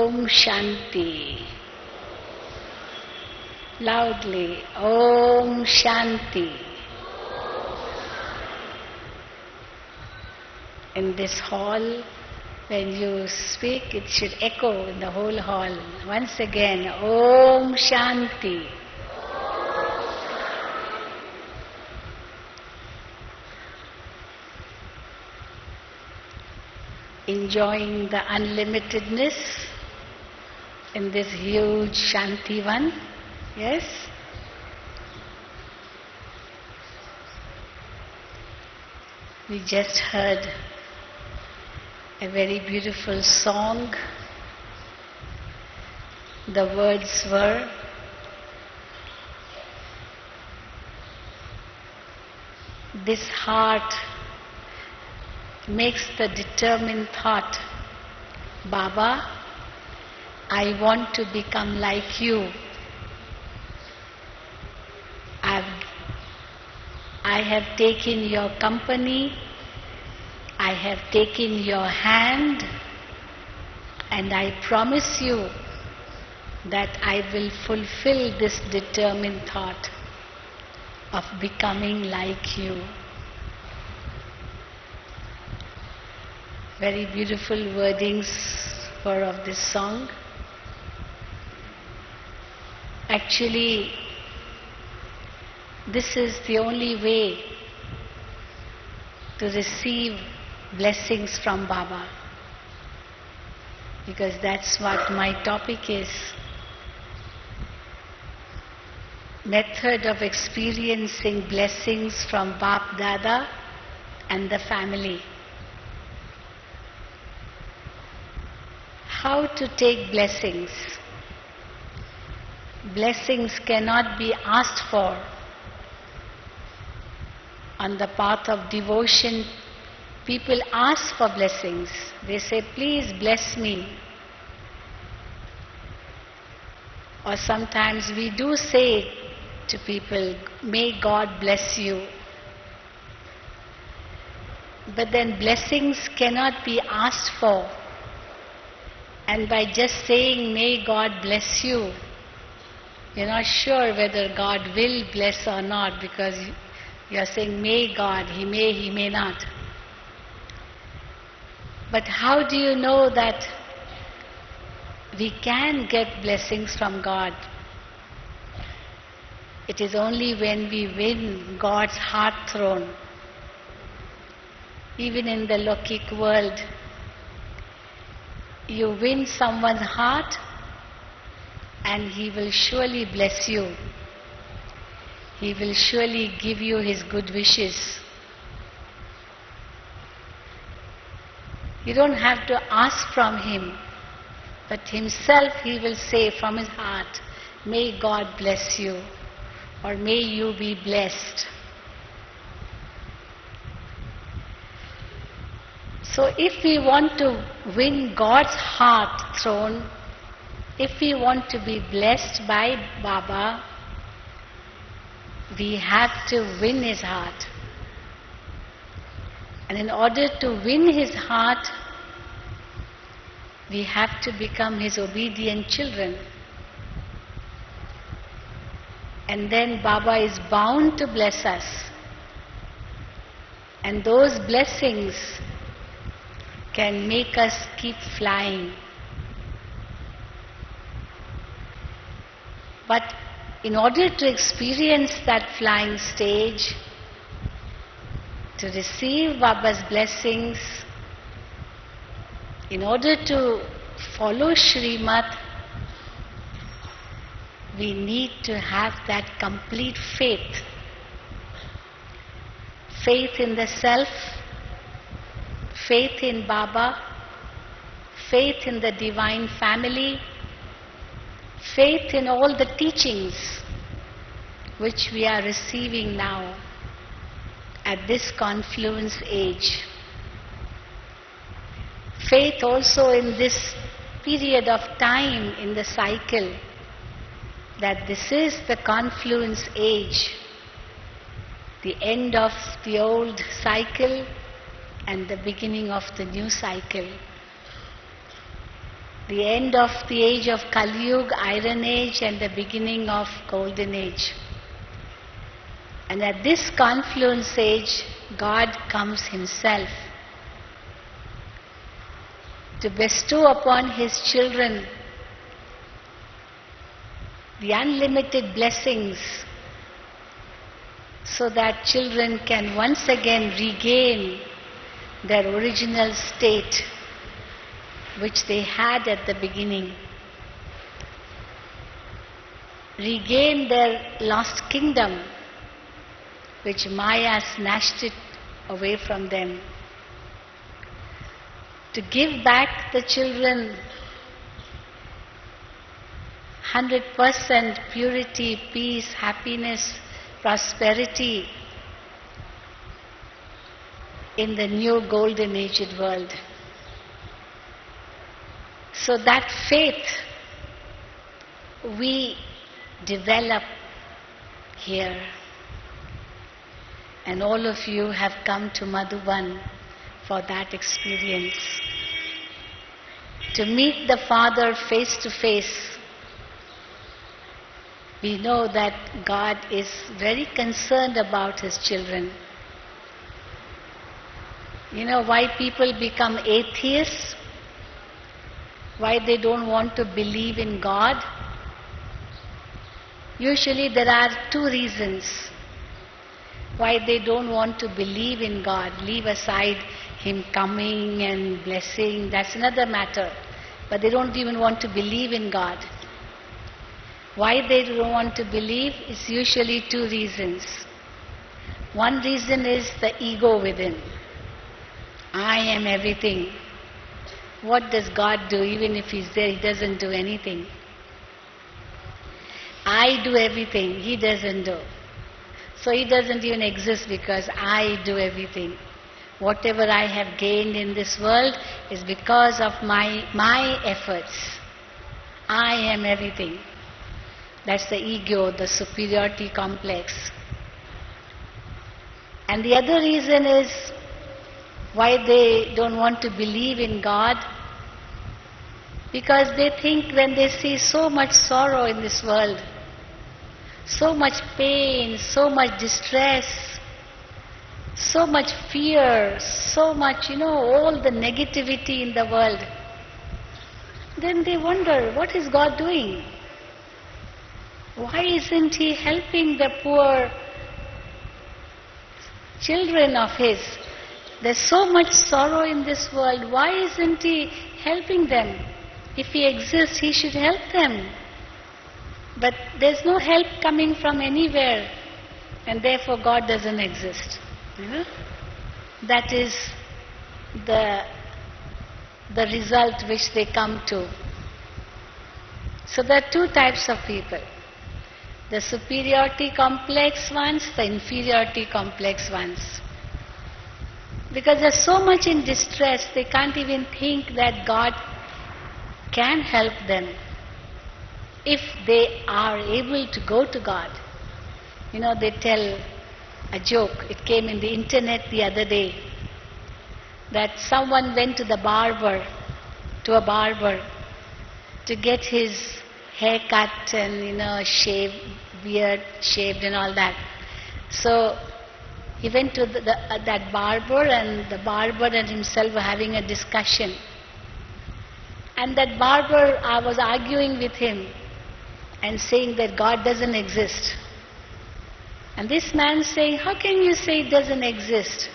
Om Shanti. Loudly, Om Shanti. In this hall, when you speak, it should echo in the whole hall. Once again, Om Shanti. Enjoying the unlimitedness in this huge Shantivan. Yes? We just heard a very beautiful song. The words were, this heart makes the determined thought, Baba, I want to become like you. I have taken your company, I have taken your hand, and I promise you that I will fulfill this determined thought of becoming like you. Very beautiful wordings were of this song. Actually, this is the only way to receive blessings from Baba, because that's what my topic is. Method of experiencing blessings from Bap Dada and the family. How to take blessings? Blessings cannot be asked for. On the path of devotion, people ask for blessings. They say, please bless me. Or sometimes we do say to people, may God bless you. But then blessings cannot be asked for. And by just saying, may God bless you, you're not sure whether God will bless or not, because you're saying, may God, He may not. But how do you know that we can get blessings from God? It is only when we win God's heart throne. Even in the Lokik world, you win someone's heart and he will surely bless you. He will surely give you his good wishes. You don't have to ask from him, but himself he will say from his heart, may God bless you, or may you be blessed. So if we want to win God's heart throne, if we want to be blessed by Baba, we have to win his heart. And in order to win his heart, we have to become his obedient children. And then Baba is bound to bless us. And those blessings can make us keep flying. But in order to experience that flying stage, to receive Baba's blessings, in order to follow Srimad, we need to have that complete faith. Faith in the self, faith in Baba, faith in the divine family, faith in all the teachings which we are receiving now at this confluence age. Faith also in this period of time in the cycle, that this is the confluence age, the end of the old cycle and the beginning of the new cycle. The end of the age of Kali Yuga, Iron Age, and the beginning of Golden Age. And at this confluence age, God comes Himself to bestow upon His children the unlimited blessings so that children can once again regain their original state which they had at the beginning. Regain their lost kingdom which Maya snatched it away from them. To give back the children 100% purity, peace, happiness, prosperity in the new golden aged world. So that faith we develop here. And all of you have come to Madhuban for that experience. To meet the Father face to face. We know that God is very concerned about His children. You know why people become atheists? Why they don't want to believe in God? Usually there are two reasons why they don't want to believe in God. Leave aside Him coming and blessing, that's another matter. But they don't even want to believe in God. Why they don't want to believe is usually two reasons. One reason is the ego within. I am everything. What does God do? Even if He's there, He doesn't do anything. I do everything, He doesn't do. So He doesn't even exist because I do everything. Whatever I have gained in this world is because of my efforts. I am everything. That's the ego, the superiority complex. And the other reason is why they don't want to believe in God, because they think when they see so much sorrow in this world, so much pain, so much distress, so much fear, so much, all the negativity in the world, then they wonder, what is God doing? Why isn't He helping the poor children of His? There's so much sorrow in this world. Why isn't He helping them? If He exists, He should help them. But there's no help coming from anywhere, and therefore God doesn't exist. That is the result which they come to. So there are two types of people. The superiority complex ones, the inferiority complex ones. Because they're so much in distress, they can't even think that God can help them if they are able to go to God. They tell a joke. It came in the internet the other day that someone went to a barber to get his hair cut and shaved, beard shaved and all that. So he went to that barber, and the barber and himself were having a discussion. And that barber was arguing with him and saying that God doesn't exist. And this man saying, how can you say it doesn't exist?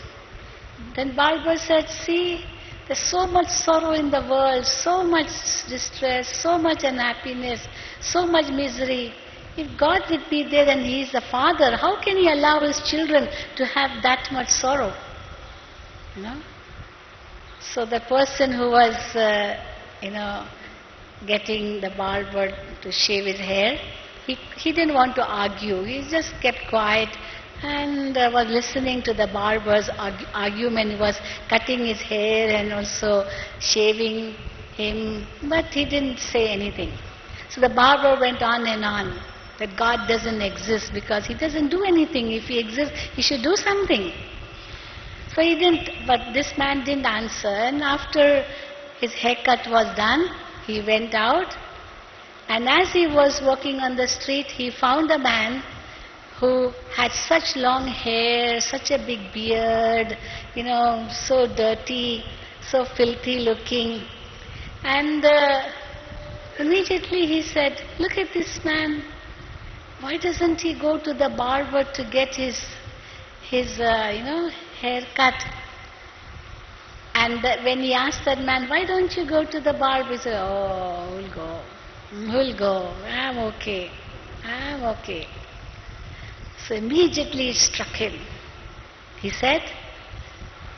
Then barber said, see, there's so much sorrow in the world, so much distress, so much unhappiness, so much misery. If God would be there and He is the Father, how can He allow His children to have that much sorrow? So the person who was, getting the barber to shave his hair, he didn't want to argue. He just kept quiet and was listening to the barber's argument. He was cutting his hair and also shaving him, but he didn't say anything. So the barber went on and on that God doesn't exist because He doesn't do anything. If He exists, He should do something. So he didn't, but this man didn't answer, and after his haircut was done, he went out, and as he was walking on the street, he found a man who had such long hair, such a big beard, so dirty, so filthy looking. And immediately he said, "Look at this man. Why doesn't he go to the barber to get his hair cut?" And when he asked that man, "Why don't you go to the barber?" He said, "Oh, we'll go. I'm okay. So immediately it struck him. He said,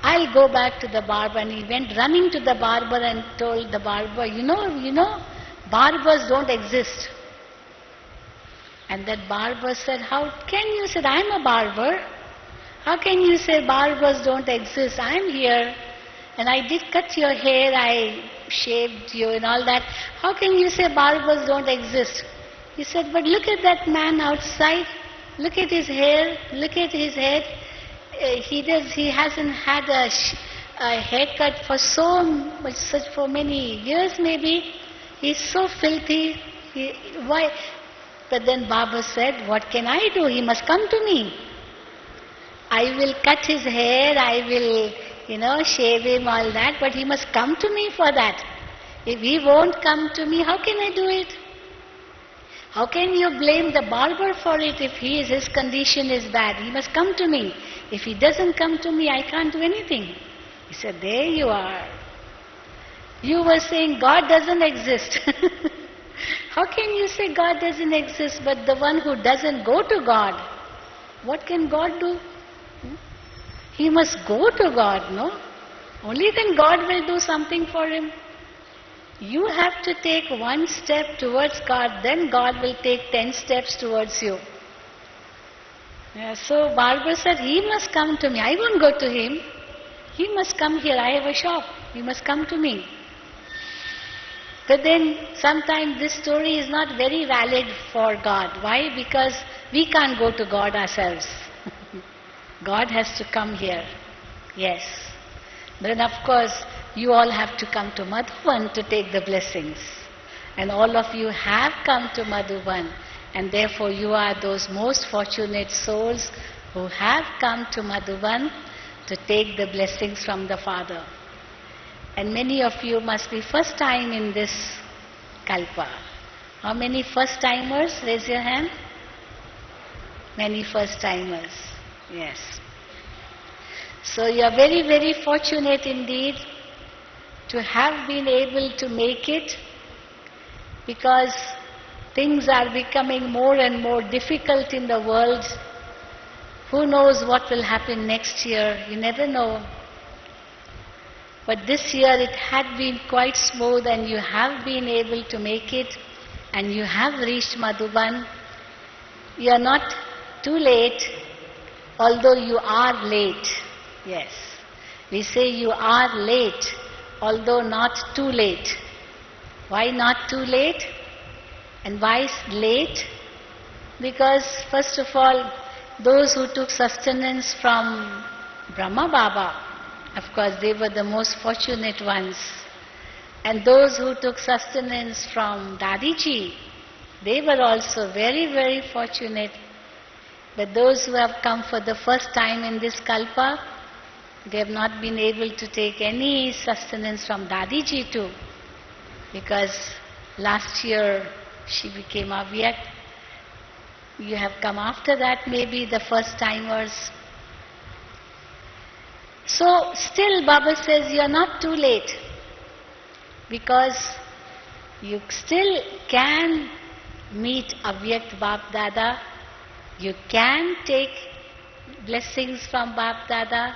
"I'll go back to the barber." And he went running to the barber and told the barber, you know, barbers don't exist. And that barber said, "How can you?" Said, "I'm a barber. How can you say barbers don't exist? I'm here. And I did cut your hair, I shaved you and all that. How can you say barbers don't exist?" He said, "But look at that man outside. Look at his hair. Look at his head. He hasn't had a haircut for for many years maybe. He's so filthy. Why?" But then Baba said, "What can I do? He must come to me. I will cut his hair, I will, shave him, all that, but he must come to me for that. If he won't come to me, how can I do it? How can you blame the barber for it if his condition is bad? He must come to me. If he doesn't come to me, I can't do anything." He said, "There you are. You were saying God doesn't exist." How can you say God doesn't exist, but the one who doesn't go to God, what can God do? He must go to God, no? Only then God will do something for him. You have to take one step towards God, then God will take 10 steps towards you. Yeah, so Barbara said, "He must come to me. I won't go to him. He must come here. I have a shop. He must come to me." But then sometimes this story is not very valid for God. Why? Because we can't go to God ourselves. God has to come here. Yes. Then of course, you all have to come to Madhuban to take the blessings. And all of you have come to Madhuban. And therefore you are those most fortunate souls who have come to Madhuban to take the blessings from the Father. And many of you must be first time in this Kalpa. How many first timers? Raise your hand. Many first timers. Yes. So you are very, very fortunate indeed to have been able to make it, because things are becoming more and more difficult in the world. Who knows what will happen next year? You never know. But this year it had been quite smooth, and you have been able to make it, and you have reached Madhuban. You are not too late, although you are late. Yes. We say you are late, although not too late. Why not too late? And why late? Because first of all, those who took sustenance from Brahma Baba, of course they were the most fortunate ones. And those who took sustenance from Dadiji, they were also very, very fortunate. But those who have come for the first time in this Kalpa, they have not been able to take any sustenance from Dadiji too. Because last year she became Avyak. You have come after that, maybe the first timers. So still Baba says you are not too late, because you still can meet Avyakt Bap Dada. You can take blessings from Bap Dada,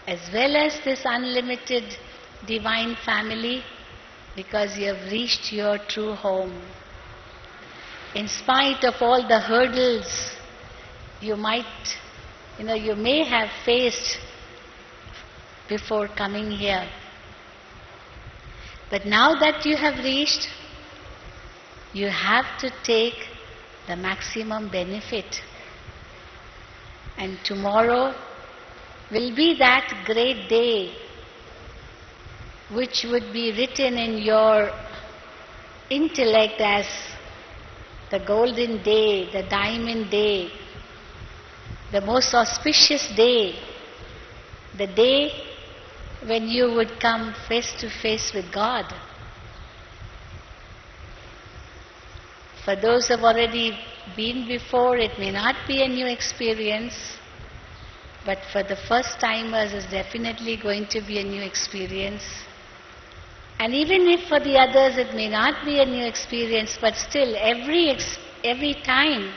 as well as this unlimited divine family, because you have reached your true home. In spite of all the hurdles you may have faced before coming here. But now that you have reached, you have to take the maximum benefit. And tomorrow will be that great day which would be written in your intellect as the golden day, the diamond day, the most auspicious day, the day when you would come face to face with God. For those who have already been before, it may not be a new experience, but for the first timers, it's definitely going to be a new experience. And even if for the others it may not be a new experience, but still every time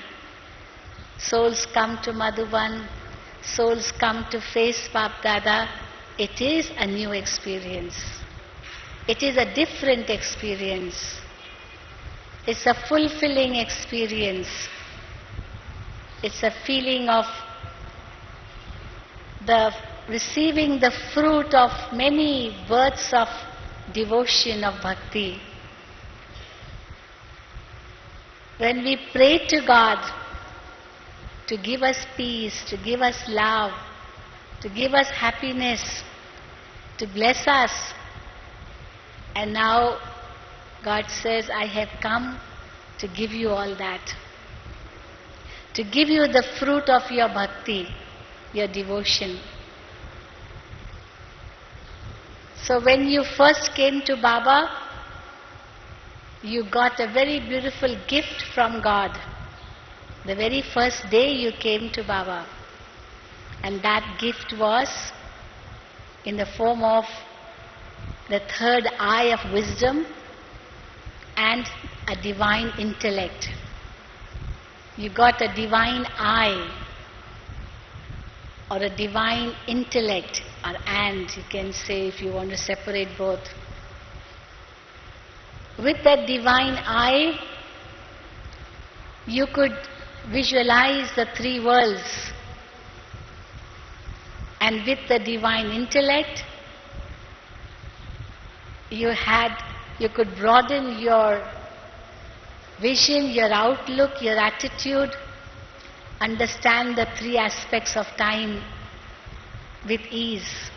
souls come to Madhuban, souls come to face Bap Dada, it is a new experience. It is a different experience. It's a fulfilling experience. It's a feeling of receiving the fruit of many births of devotion, of bhakti. When we pray to God to give us peace, to give us love, to give us happiness, to bless us, and now God says, I have come to give you all that. To give you the fruit of your bhakti, your devotion. So when you first came to Baba, you got a very beautiful gift from God. The very first day you came to Baba. And that gift was in the form of the third eye of wisdom and a divine intellect. You got a divine eye or a divine intellect, or and you can say if you want to separate both. With that divine eye, you could visualize the three worlds. And with the divine intellect, you could broaden your vision, your outlook, your attitude, understand the three aspects of time with ease.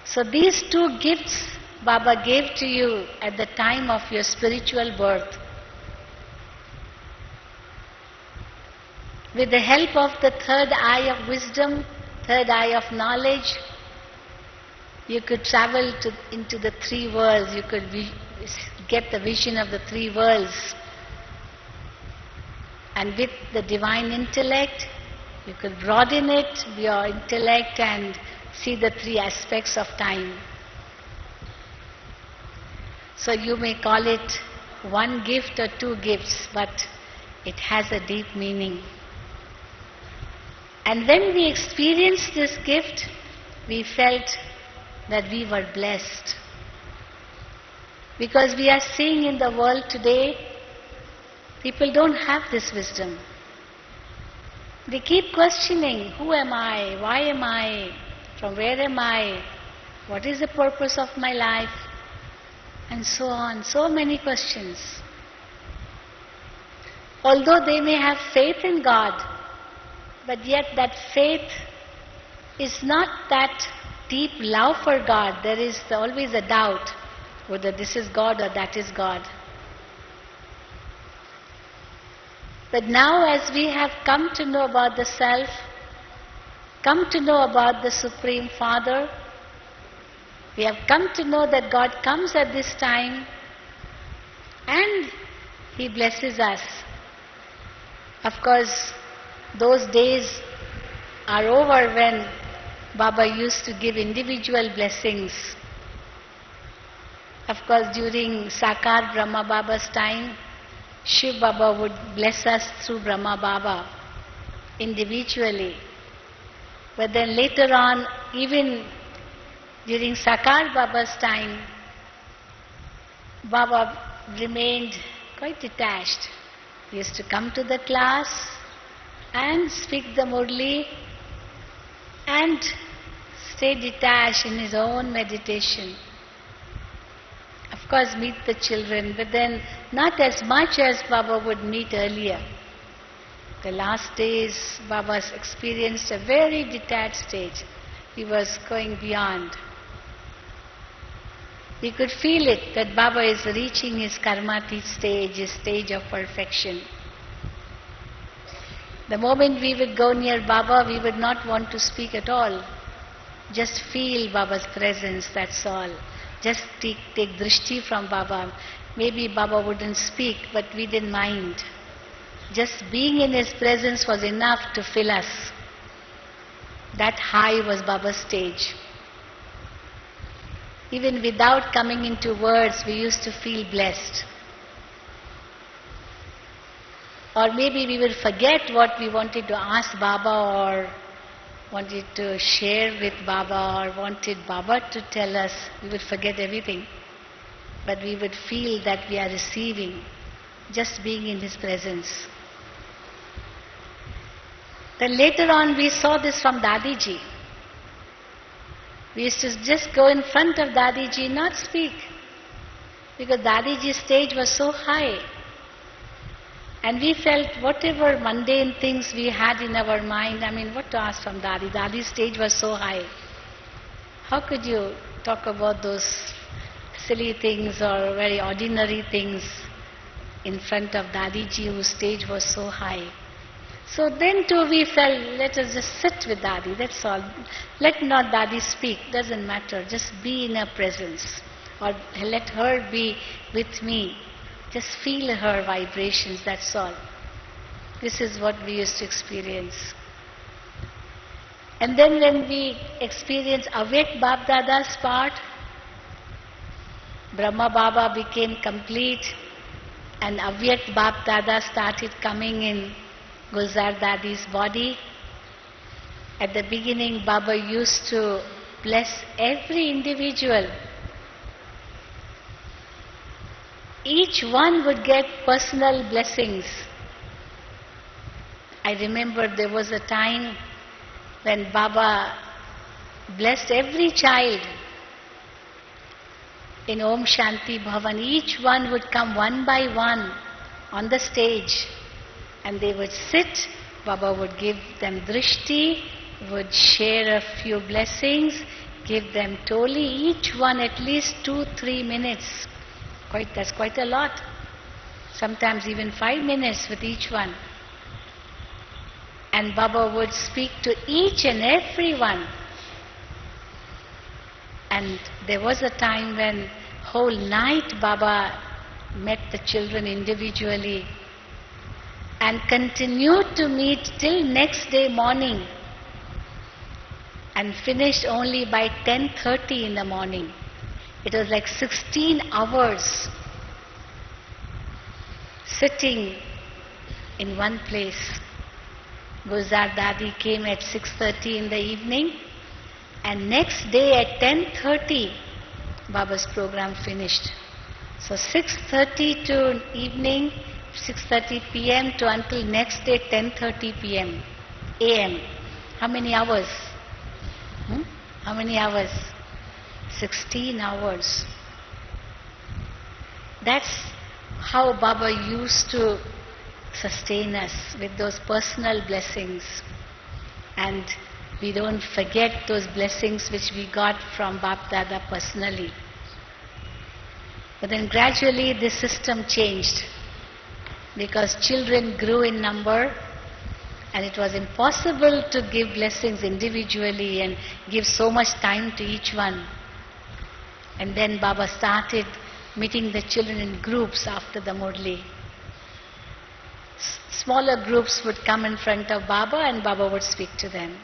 So these two gifts Baba gave to you at the time of your spiritual birth. With the help of the third eye of wisdom, third eye of knowledge, you could travel into the three worlds. You could get the vision of the three worlds. And with the divine intellect, you could broaden it, your intellect, and see the three aspects of time. So you may call it one gift or two gifts, but it has a deep meaning. And when we experienced this gift, we felt that we were blessed. Because we are seeing in the world today, people don't have this wisdom. They keep questioning, who am I? Why am I? From where am I? What is the purpose of my life? And so on. So many questions. Although they may have faith in God, but yet that faith is not that deep love for God. There is always a doubt whether this is God or that is God. But now as we have come to know about the Self, come to know about the Supreme Father, we have come to know that God comes at this time and He blesses us. Of course, those days are over when Baba used to give individual blessings. Of course, during Sakar Brahma Baba's time, Shiv Baba would bless us through Brahma Baba individually. But then later on, even during Sakar Baba's time, Baba remained quite detached. He used to come to the class and speak the Murli and stay detached in his own meditation. Of course, meet the children, but then not as much as Baba would meet earlier. The last days, Baba experienced a very detached stage. He was going beyond. We could feel it that Baba is reaching his karmatit stage, his stage of perfection. The moment we would go near Baba, we would not want to speak at all. Just feel Baba's presence, that's all. Just take drishti from Baba. Maybe Baba wouldn't speak, but we didn't mind. Just being in his presence was enough to fill us. That high was Baba's stage. Even without coming into words, we used to feel blessed. Or maybe we would forget what we wanted to ask Baba or wanted to share with Baba or wanted Baba to tell us. We would forget everything. But we would feel that we are receiving, just being in his presence. Then later on we saw this from Dadiji. We used to just go in front of Dadiji, not speak. Because Dadiji's stage was so high. And we felt whatever mundane things we had in our mind, what to ask from Dadi? Dadi's stage was so high. How could you talk about those silly things or very ordinary things in front of Dadiji, whose stage was so high? So then too we felt, let us just sit with Dadi, that's all. Let not Dadi speak, doesn't matter. Just be in her presence. Or let her be with me. Just feel her vibrations, that's all. This is what we used to experience. And then when we experienced Avyakt Bap Dada's part, Brahma Baba became complete and Avyakt Bap Dada started coming in Gulzar Dadi's body. At the beginning, Baba used to bless every individual. Each one would get personal blessings. I remember there was a time when Baba blessed every child in Om Shanti Bhavan. Each one would come one by one on the stage and they would sit. Baba would give them drishti, would share a few blessings, give them toli, each one at least 2-3 minutes. That's quite a lot. Sometimes even 5 minutes with each one. And Baba would speak to each and every one. And there was a time when whole night Baba met the children individually and continued to meet till next day morning and finished only by 10:30 in the morning. It was like 16 hours sitting in one place. Gulzar Dadi came at 6:30 in the evening and next day at 10:30 Baba's program finished. So 6:30 to evening, 6:30 p.m. to until next day 10:30 p.m. a.m. How many hours? How many hours? 16 hours. That's how Baba used to sustain us with those personal blessings. And we don't forget those blessings which we got from Bap Dada personally. But then gradually this system changed because children grew in number and it was impossible to give blessings individually and give so much time to each one. And then Baba started meeting the children in groups after the Murli. Smaller groups would come in front of Baba and Baba would speak to them.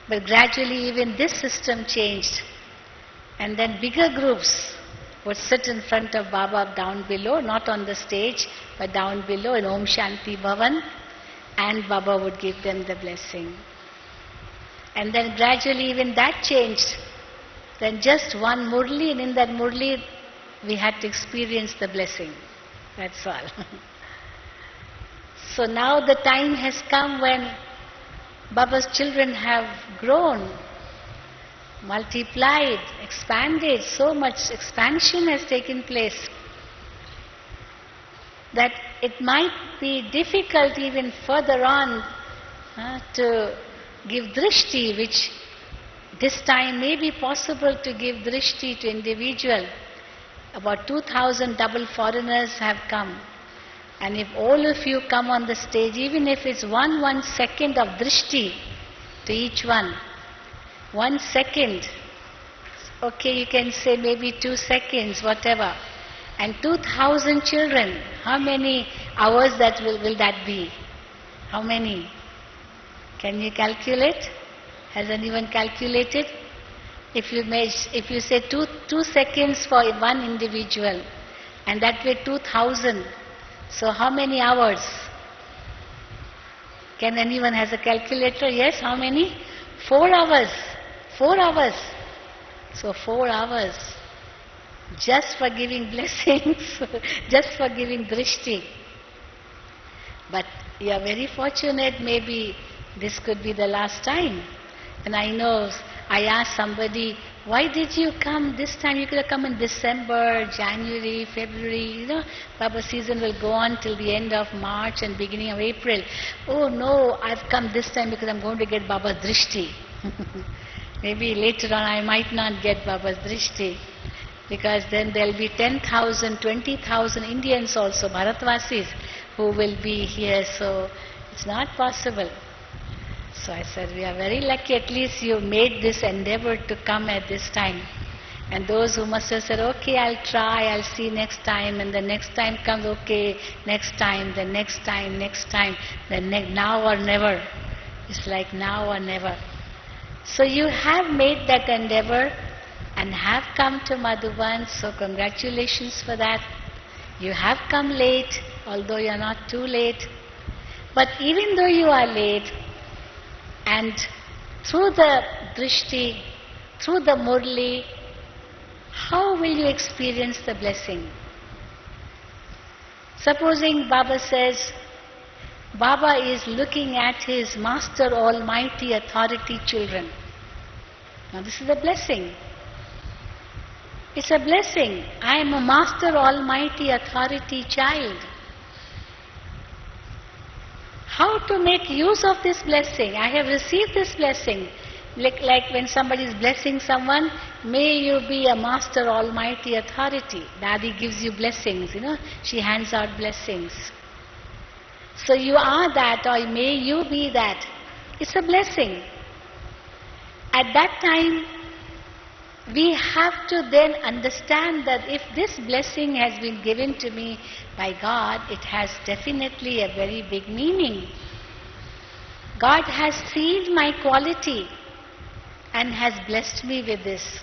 But gradually even this system changed. And then bigger groups would sit in front of Baba down below, not on the stage, but down below in Om Shanti Bhavan, and Baba would give them the blessing. And then gradually even that changed. Then just one Murli, and in that Murli we had to experience the blessing. That's all. So now the time has come when Baba's children have grown, multiplied, expanded, so much expansion has taken place that it might be difficult even further on to give drishti, which This time may be possible to give drishti to individual. About 2,000 double foreigners have come. And if all of you come on the stage, even if it's one second of drishti to each one, 1 second, okay, you can say maybe 2 seconds, whatever. And 2,000 children, how many hours that will that be? How many? Can you calculate? Has anyone calculated? If you say 2 seconds for one individual, and that way 2,000, so how many hours? Can anyone has a calculator? Yes, how many? 4 hours. 4 hours. So 4 hours. Just for giving blessings, just for giving drishti. But you are very fortunate, maybe this could be the last time. And I know, I asked somebody, why did you come this time? You could have come in December, January, February, Baba's season will go on till the end of March and beginning of April. Oh no, I've come this time because I'm going to get Baba's drishti. Maybe later on I might not get Baba's drishti, because then there'll be 10,000, 20,000 Indians also, Bharatvasis, who will be here, so it's not possible. So I said, we are very lucky, at least you made this endeavor to come at this time. And those who must have said, okay, I'll try, I'll see next time, and the next time comes, okay, next time, the next time, then now or never. It's like now or never. So you have made that endeavor and have come to Madhuban, so congratulations for that. You have come late, although you are not too late. But even though you are late, and through the drishti, through the murli, how will you experience the blessing? Supposing Baba says, Baba is looking at his Master Almighty Authority children. Now this is a blessing. It's a blessing. I am a Master Almighty Authority child. How to make use of this blessing? I have received this blessing. Like when somebody is blessing someone, may you be a Master Almighty Authority. Dadi gives you blessings, she hands out blessings. So you are that, or may you be that. It's a blessing. At that time, we have to then understand that if this blessing has been given to me by God, it has definitely a very big meaning. God has sealed my quality and has blessed me with this.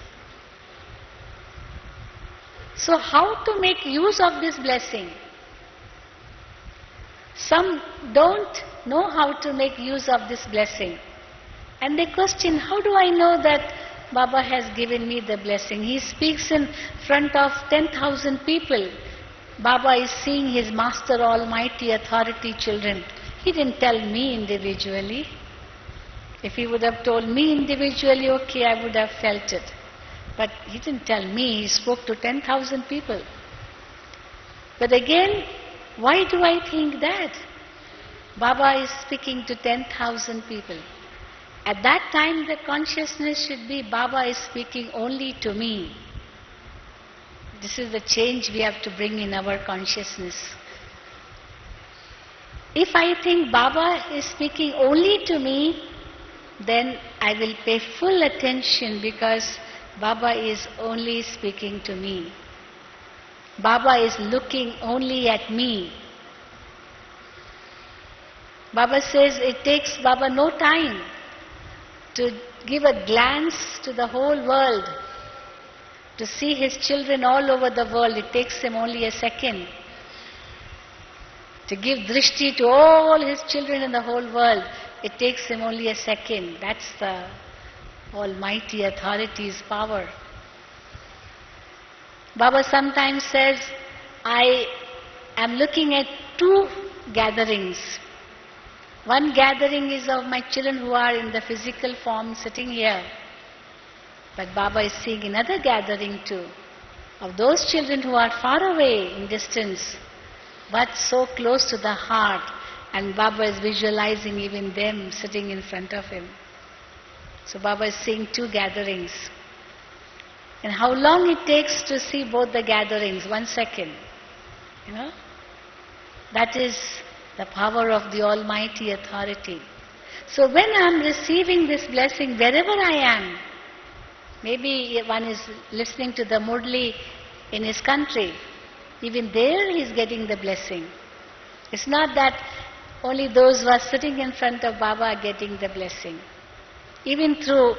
So how to make use of this blessing? Some don't know how to make use of this blessing. And they question, how do I know that Baba has given me the blessing? He speaks in front of 10,000 people. Baba is seeing his Master Almighty Authority children. He didn't tell me individually. If he would have told me individually, okay, I would have felt it. But he didn't tell me, he spoke to 10,000 people. But again, why do I think that? Baba is speaking to 10,000 people. At that time, the consciousness should be, Baba is speaking only to me. This is the change we have to bring in our consciousness. If I think Baba is speaking only to me, then I will pay full attention because Baba is only speaking to me. Baba is looking only at me. Baba says it takes Baba no time to give a glance to the whole world, to see his children all over the world. It takes him only a second. To give drishti to all his children in the whole world, it takes him only a second. That's the Almighty Authority's power. Baba sometimes says, I am looking at 2 gatherings. One gathering is of my children who are in the physical form sitting here. But Baba is seeing another gathering too, of those children who are far away in distance, but so close to the heart, and Baba is visualizing even them sitting in front of him. So Baba is seeing 2 gatherings. And how long it takes to see both the gatherings? 1 second. You know? That is the power of the Almighty Authority. So when I am receiving this blessing, wherever I am, maybe one is listening to the Murli in his country, even there he is getting the blessing. It's not that only those who are sitting in front of Baba are getting the blessing. Even through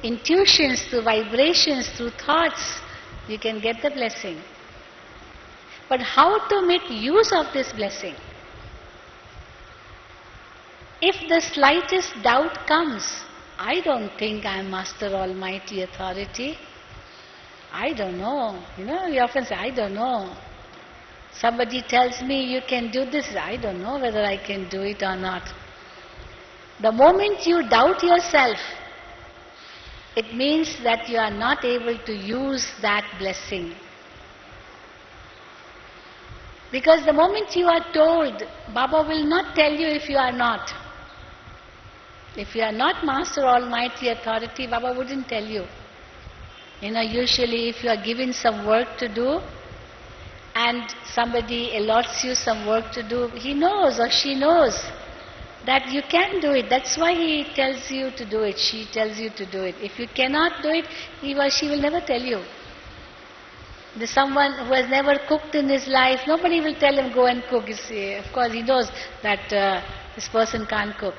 intuitions, through vibrations, through thoughts, you can get the blessing. But how to make use of this blessing? If the slightest doubt comes, I don't think I am Master Almighty Authority. I don't know. You know, we often say, I don't know. Somebody tells me you can do this, I don't know whether I can do it or not. The moment you doubt yourself, it means that you are not able to use that blessing. Because the moment you are told, Baba will not tell you if you are not. If you are not Master Almighty Authority, Baba wouldn't tell you. You know, usually if you are given some work to do, and somebody allots you some work to do, he knows or she knows that you can do it. That's why he tells you to do it, she tells you to do it. If you cannot do it, he or she will never tell you. There's someone who has never cooked in his life, nobody will tell him go and cook. Of course he knows that this person can't cook.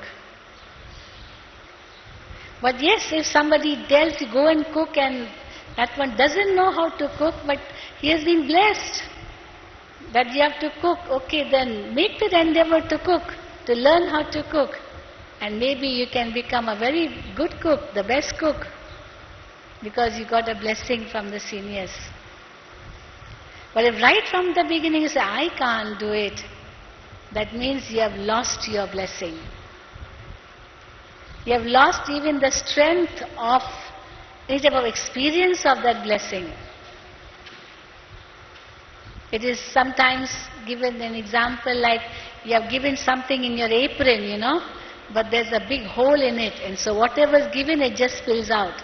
But yes, if somebody tells you go and cook and that one doesn't know how to cook, but he has been blessed that you have to cook, okay, then make the endeavor to cook, to learn how to cook. And maybe you can become a very good cook, the best cook, because you got a blessing from the seniors. But if right from the beginning you say, I can't do it, that means you have lost your blessing. You have lost even the strength of experience of that blessing. It is sometimes given an example like you have given something in your apron, you know, but there's a big hole in it, and so whatever is given, it just spills out.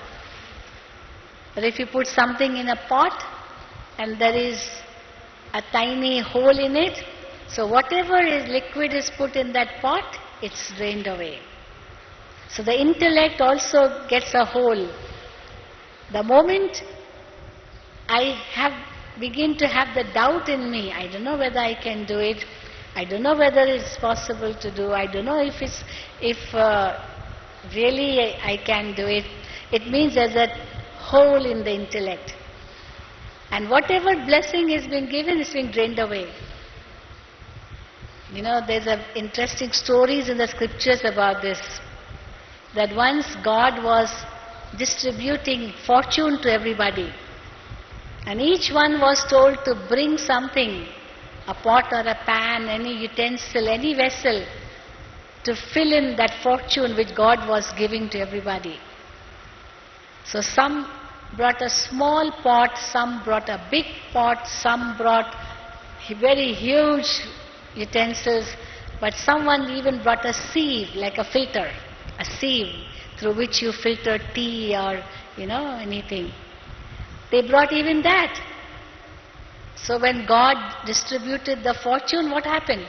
But if you put something in a pot and there is a tiny hole in it, so whatever is liquid is put in that pot, it's drained away. So the intellect also gets a hole. The moment I begin to have the doubt in me, I don't know whether I can do it, I don't know whether it's possible to do, I don't know if really I can do it, it means there's a hole in the intellect. And whatever blessing is being given is being drained away. You know, there's interesting stories in the scriptures about this. That once God was distributing fortune to everybody, and each one was told to bring something, a pot or a pan, any utensil, any vessel, to fill in that fortune which God was giving to everybody. So some brought a small pot, some brought a big pot, some brought very huge utensils, but someone even brought a sieve, like a filter, a sieve through which you filter tea or, anything. They brought even that. So when God distributed the fortune, what happened?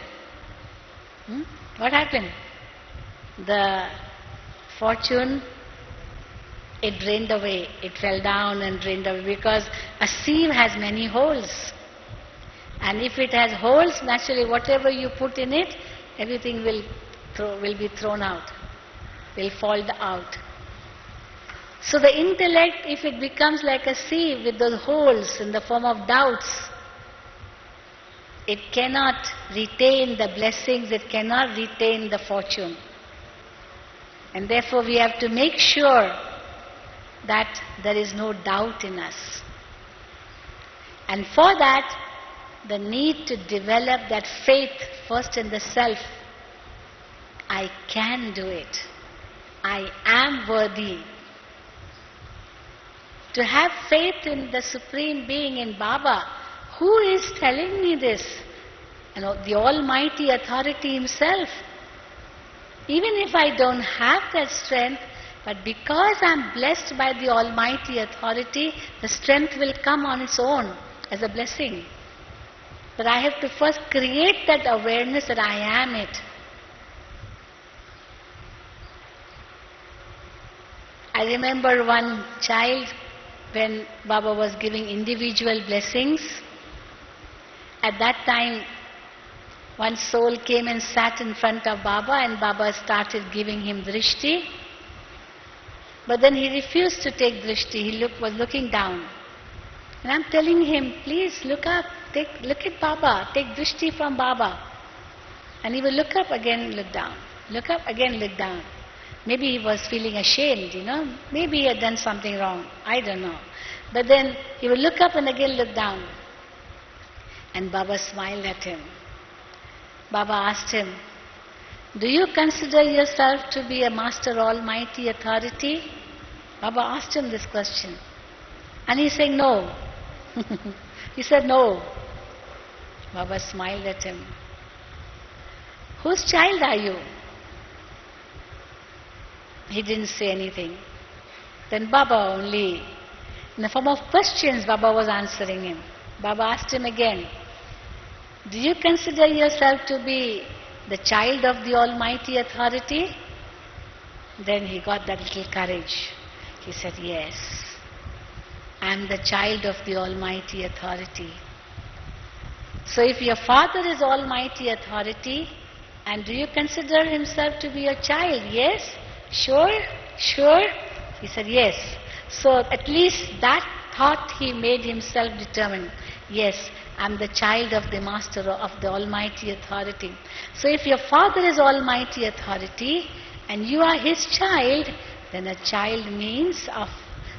What happened? The fortune, it drained away. It fell down and drained away because a sieve has many holes. And if it has holes, naturally whatever you put in it, everything will be thrown out, will fall out. So the intellect, if it becomes like a sieve with those holes in the form of doubts, it cannot retain the blessings, it cannot retain the fortune. And therefore we have to make sure that there is no doubt in us. And for that, the need to develop that faith first in the self. I can do it. I am worthy. To have faith in the Supreme Being, in Baba, who is telling me this? The Almighty Authority Himself. Even if I don't have that strength, But because I am blessed by the Almighty Authority, the strength will come on its own as a blessing. But I have to first create that awareness that I am it. I remember one child when Baba was giving individual blessings. At that time, one soul came and sat in front of Baba and Baba started giving him drishti. But then he refused to take drishti. He was looking down. And I'm telling him, please look up, look at Baba, take drishti from Baba. And he would look up again, look down. Look up again, look down. Maybe he was feeling ashamed, Maybe he had done something wrong. I don't know. But then he would look up and again look down. And Baba smiled at him. Baba asked him, do you consider yourself to be a Master Almighty Authority? Baba asked him this question. And he said, no. He said, no. Baba smiled at him. Whose child are you? He didn't say anything. Then Baba only, in the form of questions, Baba was answering him. Baba asked him again, do you consider yourself to be the child of the Almighty Authority? Then he got that little courage. He said, yes, I am the child of the Almighty Authority. So if your father is Almighty Authority, and do you consider himself to be your child? Yes? Sure? He said, yes. So at least that thought he made himself determine. Yes, I'm the child of the Master of the Almighty Authority. So if your father is Almighty Authority and you are his child, then a child means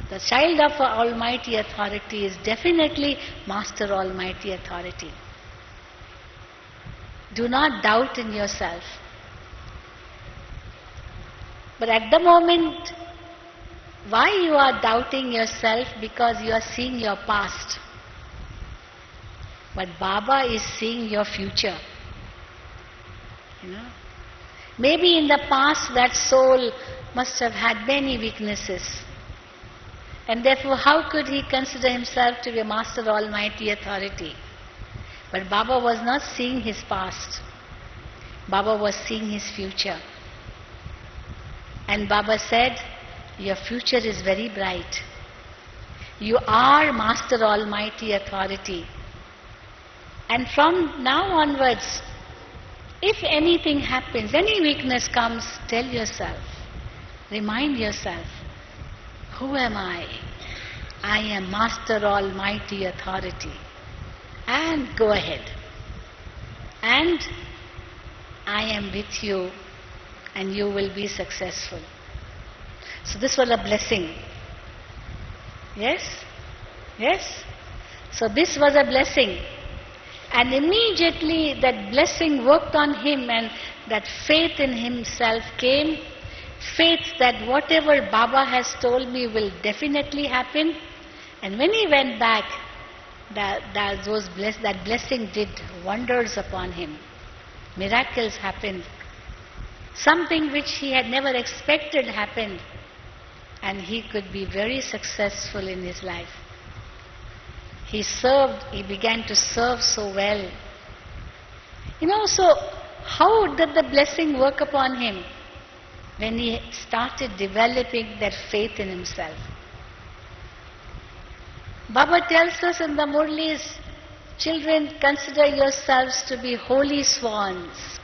the child of Almighty Authority is definitely Master Almighty Authority. Do not doubt in yourself. But at the moment, why you are doubting yourself? Because you are seeing your past. But Baba is seeing your future. Maybe in the past that soul must have had many weaknesses. And therefore, how could he consider himself to be a Master Almighty Authority? But Baba was not seeing his past. Baba was seeing his future. And Baba said, your future is very bright. You are Master Almighty Authority. And from now onwards, if anything happens, any weakness comes, tell yourself, remind yourself, who am I? I am Master Almighty Authority. And go ahead. And I am with you and you will be successful. So this was a blessing. Yes? Yes? So this was a blessing. And immediately that blessing worked on him and that faith in himself came. Faith that whatever Baba has told me will definitely happen. And when he went back, that blessing did wonders upon him. Miracles happened. Something which he had never expected happened. And he could be very successful in his life. He began to serve so well. So how did the blessing work upon him? When he started developing that faith in himself. Baba tells us in the Murlis, children, consider yourselves to be holy swans.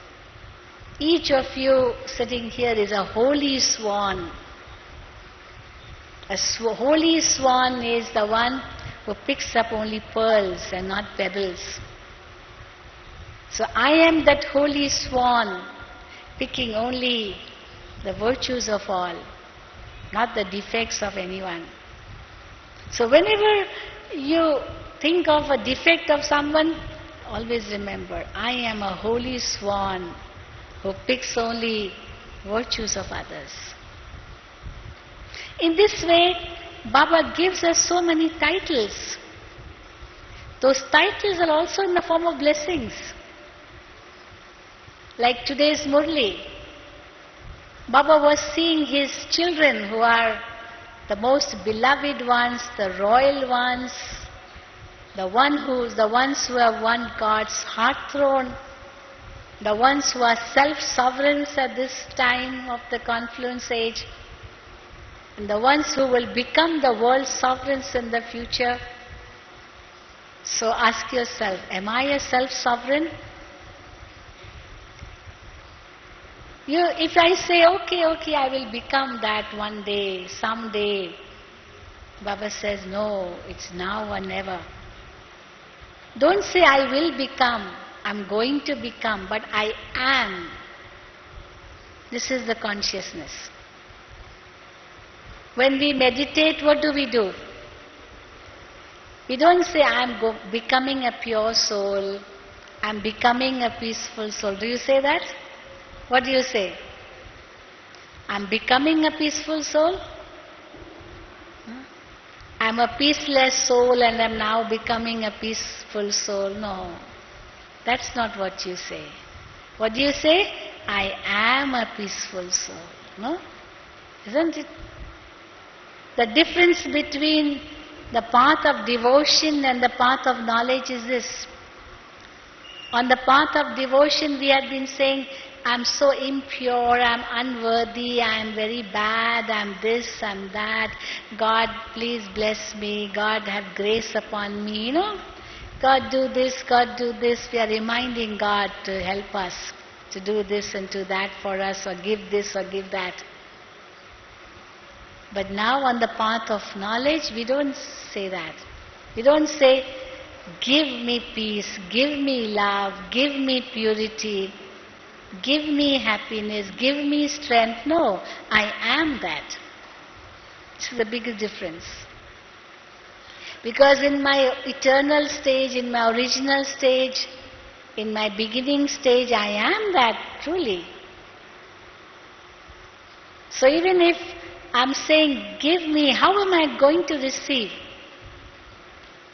Each of you sitting here is a holy swan. A holy swan is the one who picks up only pearls and not pebbles. So I am that holy swan, picking only the virtues of all, not the defects of anyone. So whenever you think of a defect of someone, always remember, I am a holy swan who picks only virtues of others. In this way, Baba gives us so many titles. Those titles are also in the form of blessings. Like today's Murli. Baba was seeing his children who are the most beloved ones, the royal ones, the ones who have won God's heart throne, the ones who are self-sovereigns at this time of the confluence age, and the ones who will become the world's sovereigns in the future. So ask yourself, am I a self-sovereign? If I say, okay, I will become that one day, someday, Baba says, no, it's now or never. Don't say, I will become, I'm going to become, but I am. This is the consciousness. When we meditate, what do? We don't say, I'm becoming a pure soul, I'm becoming a peaceful soul. Do you say that? What do you say? I'm becoming a peaceful soul? I'm a peaceless soul and I'm now becoming a peaceful soul. No, that's not what you say. What do you say? I am a peaceful soul. No? Isn't it? The difference between the path of devotion and the path of knowledge is this. On the path of devotion we had been saying, I'm so impure, I'm unworthy, I'm very bad, I'm this, I'm that. God, please bless me. God, have grace upon me. God, do this, God, do this. We are reminding God to help us, to do this and do that for us, or give this or give that. But now on the path of knowledge, we don't say that. We don't say, give me peace, give me love, give me purity, give me happiness, give me strength. No, I am that. It's the biggest difference. Because in my eternal stage, in my original stage, in my beginning stage, I am that truly. So even if I'm saying, give me, how am I going to receive?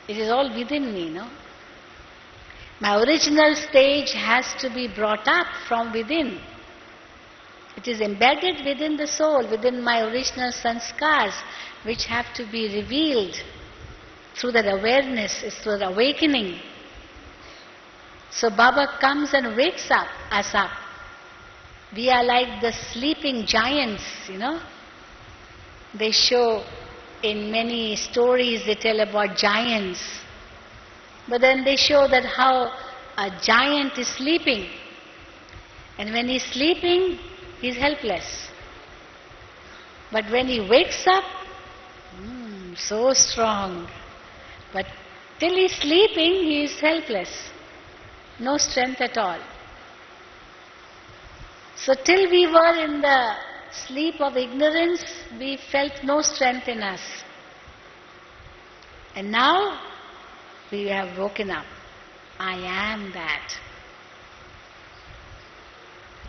It is all within me, no? My original stage has to be brought up from within. It is embedded within the soul, within my original sanskars, which have to be revealed through that awareness, it's through the awakening. So Baba comes and wakes us up. We are like the sleeping giants, They show in many stories, they tell about giants. But then they show that how a giant is sleeping. And when he's sleeping, he's helpless. But when he wakes up, so strong. But till he's sleeping, he is helpless. No strength at all. So till we were in the sleep of ignorance, we felt no strength in us. And now we have woken up. I am that.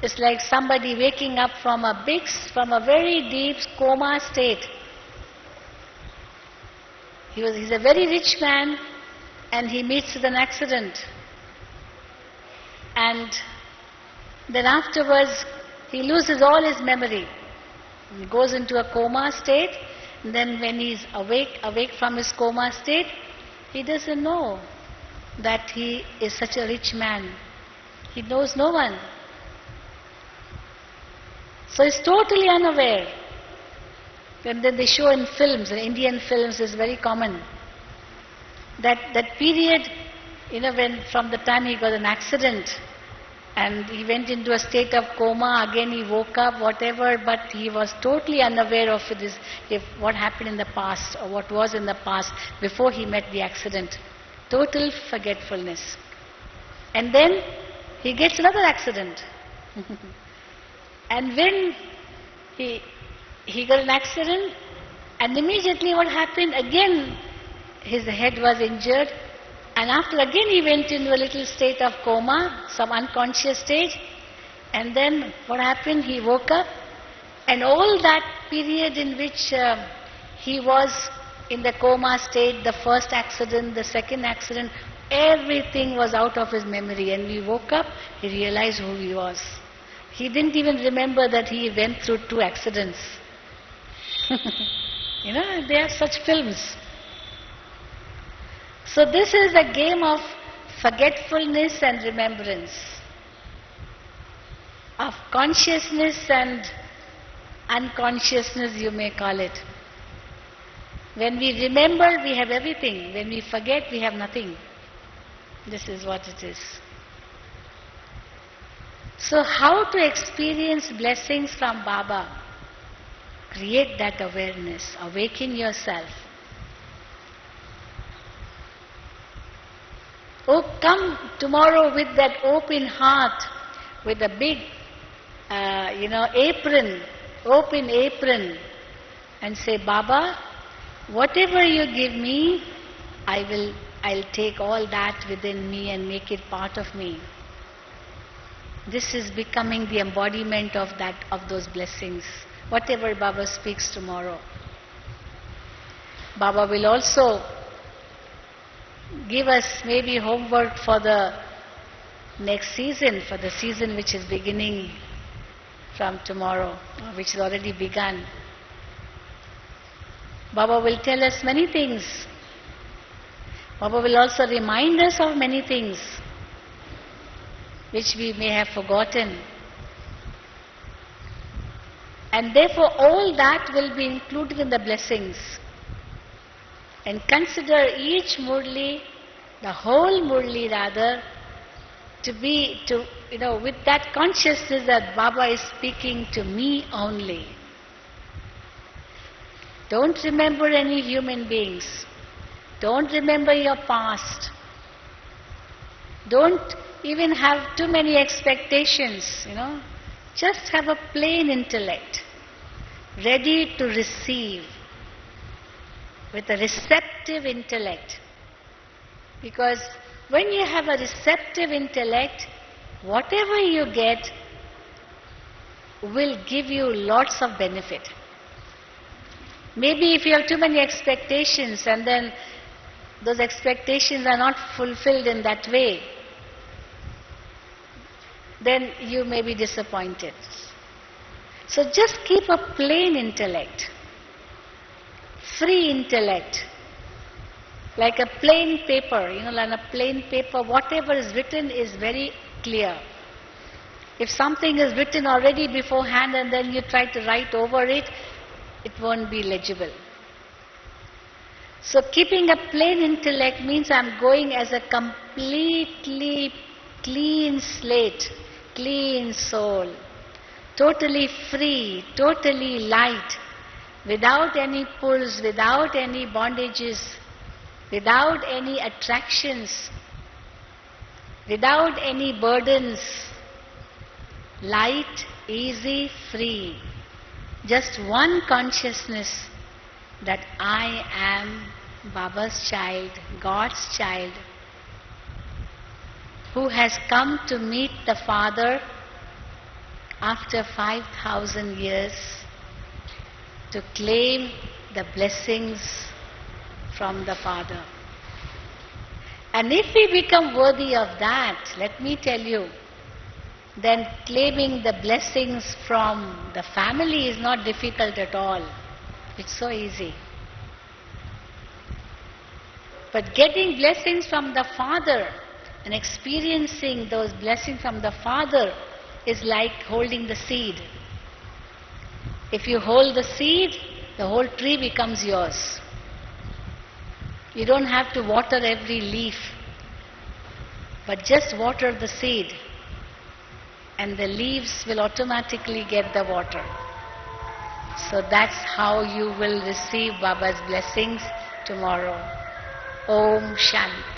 It's like somebody waking up from a very deep coma state. He's a very rich man and he meets with an accident. And then afterwards he loses all his memory. He goes into a coma state, and then when he's awake from his coma state, he doesn't know that he is such a rich man. He knows no one. So he's totally unaware. And then they show in films, in Indian films is very common, that period, when from the time he got an accident, and he went into a state of coma, again he woke up, whatever, but he was totally unaware of what happened in the past or what was in the past before he met the accident. Total forgetfulness. And then he gets another accident. And when he got an accident, and immediately what happened? Again his head was injured. And after again he went into a little state of coma, some unconscious stage. And then what happened? He woke up. And all that period in which he was in the coma state, the first accident, the second accident, everything was out of his memory. And we woke up, he realized who he was. He didn't even remember that he went through 2 accidents. There are such films. So this is a game of forgetfulness and remembrance, of consciousness and unconsciousness, you may call it. When we remember, we have everything. When we forget, we have nothing. This is what it is. So how to experience blessings from Baba? Create that awareness. Awaken yourself. Oh, come tomorrow with that open heart, with a big, apron, open apron, and say, Baba, whatever you give me, I'll take all that within me and make it part of me. This is becoming the embodiment of those blessings. Whatever Baba speaks tomorrow. Baba will also give us maybe homework for the next season, for the season which is beginning from tomorrow, which has already begun. Baba will tell us many things. Baba will also remind us of many things which we may have forgotten. And therefore all that will be included in the blessings. And consider each Murli, the whole Murli rather, with that consciousness that Baba is speaking to me only. Don't remember any human beings. Don't remember your past. Don't even have too many expectations, Just have a plain intellect, ready to receive, with a receptive intellect. Because when you have a receptive intellect, whatever you get will give you lots of benefit. Maybe if you have too many expectations and then those expectations are not fulfilled in that way, then you may be disappointed. So just keep a plain intellect, free intellect, like a plain paper. On a plain paper, whatever is written is very clear. If something is written already beforehand and then you try to write over it, it won't be legible. So keeping a plain intellect means I'm going as a completely clean slate, clean soul, totally free, totally light, without any pulls, without any bondages, without any attractions, without any burdens, light, easy, free. Just one consciousness that I am Baba's child, God's child, who has come to meet the Father after 5,000 years to claim the blessings from the Father. And if we become worthy of that, let me tell you, then claiming the blessings from the family is not difficult at all. It's so easy. But getting blessings from the Father and experiencing those blessings from the Father is like holding the seed. If you hold the seed, the whole tree becomes yours. You don't have to water every leaf, but just water the seed, and the leaves will automatically get the water. So that's how you will receive Baba's blessings tomorrow. Om Shanti.